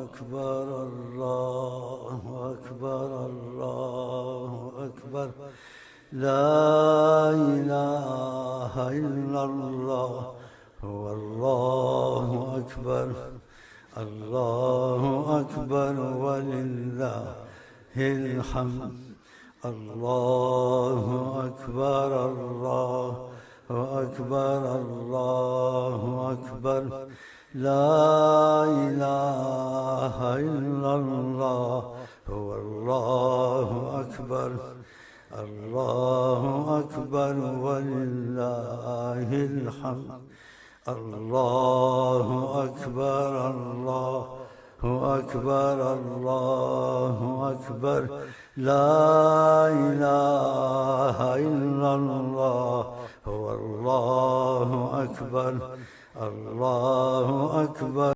أكبر الله أكبر الله أكبر لا إله إلا الله هو الله أكبر الله أكبر ولله الحمد الله أكبر الله أكبر الله أكبر لا إله إلا الله هو الله أكبر الله أكبر ولله الحمد الله أكبر الله أكبر الله أكبر لا إله إلا الله هو الله أكبر الله أكبر